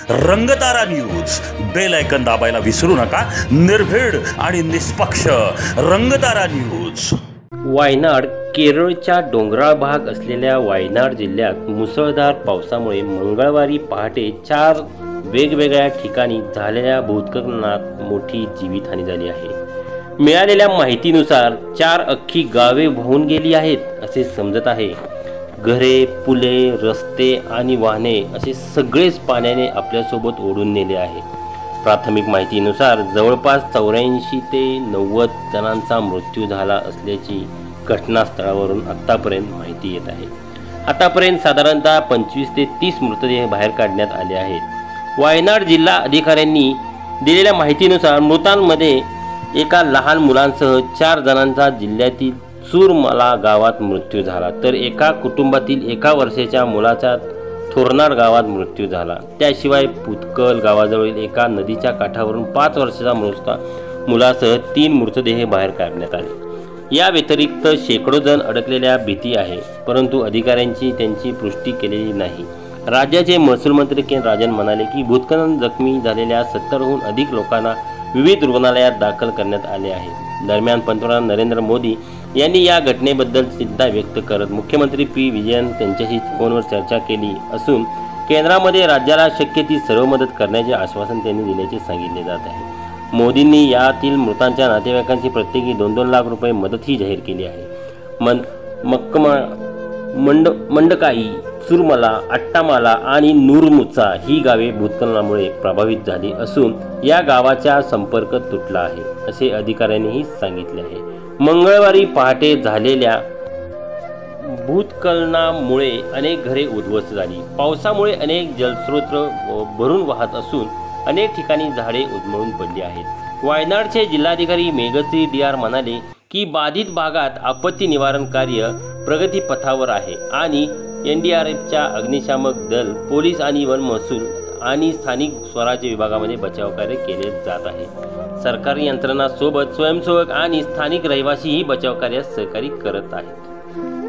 Rangtara news bell icon दाबायला विसरू नका। निर्भीड आणि निष्पक्ष रंगतारा न्यूज। वायनाड केरळच्या डोंगराळ भाग असलेल्या वायनाड जिल्ह्यात मुसळधार पावसामुळे मंगळवारी पहाटे 4 वेगवेगळ्या ठिकाणी झालेल्या भूस्खलनात मोठी जीवितहानी झाली आहे। मिळालेल्या माहितीनुसार 4 अख्खी गावे वाहून गेली आहेत असे समजत आहे। घरे, पुले, रस्ते आणि वाहने असे सगळेच पाण्याने आपल्यासोबत ओढून नेले आहे। प्राथमिक माहितीनुसार जवळपास 84 ते 90 जणांचा मृत्यू झाला असल्याची घटनास्थळावरून आतापर्यंत माहिती येत आहे। आतापर्यंत साधारणतः 25 ते 30 मृतदेह बाहेर काढण्यात आले आहेत। वायनाड जिल्हा अधिकाऱ्यांनी दिलेल्या माहितीनुसार मृतांमध्ये एका लहान मुलांसह 4 जणांचा जिल्ह्यातील चूरमला गावात मृत्यू झाला, तर एका कुटुंबातील 1 वर्षाच्या मुलाचा थोरनाड गावात मृत्यू झाला। त्याशिवाय पुतकल गावाजवळील एका नदीच्या काठावरून 5 वर्षाच्या मुलासह 3 मृतदेह बाहेर काढण्यात आले। या व्यतिरिक्त शेकडो जण अडकलेल्या भीती आहे, परंतु अधिकाऱ्यांची त्यांची पुष्टी केलेली नाही। राज्याचे महसूल मंत्री के राजन म्हणाले की भूस्खलन जखमी झालेल्या 70हून अधिक लोकांना विविध रुग्णालयात दाखल करण्यात आले आहे। दरम्यान पंतप्रधान नरेंद्र मोदी यांनी या घटनेबद्दल चिंता व्यक्त करत मुख्यमंत्री पी विजयन त्यांच्याशी फोनवर चर्चा केली असून केंद्रामध्ये राज्याला शक्य ती सर्व मदत करण्याचे आश्वासन त्यांनी दिल्याचे सांगितले जात आहे। मोदींनी यातील मृतांच्या नातेवाईकांची प्रत्येकी 2-2 लाख रुपये मदतही जाहीर केली आहे। मंडकाई, चुरमला, अट्टामाला आणि नूरमुचा ही गावे भूस्खलनामुळे प्रभावित झाली असून या गावाचा संपर्क तुटला आहे असे अधिकाऱ्यांनीही सांगितले आहे। मंगळवारी पहाटे झालेल्या भूस्खलनामुळे अनेक घरे उद्ध्वस्त झाली। पावसामुळे अनेक जलस्रोत भरून वाहत असून अनेक ठिकाणी झाडे उन्मळून पडली आहेत। वायनाडचे जिल्हाधिकारी मेघश्री DR म्हणाले की बाधित भागात आपत्ती निवारण कार्य प्रगतीपथावर आहे आणि NDRFच्या अग्निशामक दल, पोलीस आणि वन महसूल आणि स्थानिक स्वराज्य विभागामध्ये बचाव कार्य केले जात आहे। सरकारी यंत्रणांसोबत स्वयंसेवक आणि स्थानिक रहिवासीही बचाव कार्यात सहकार्य करत आहेत।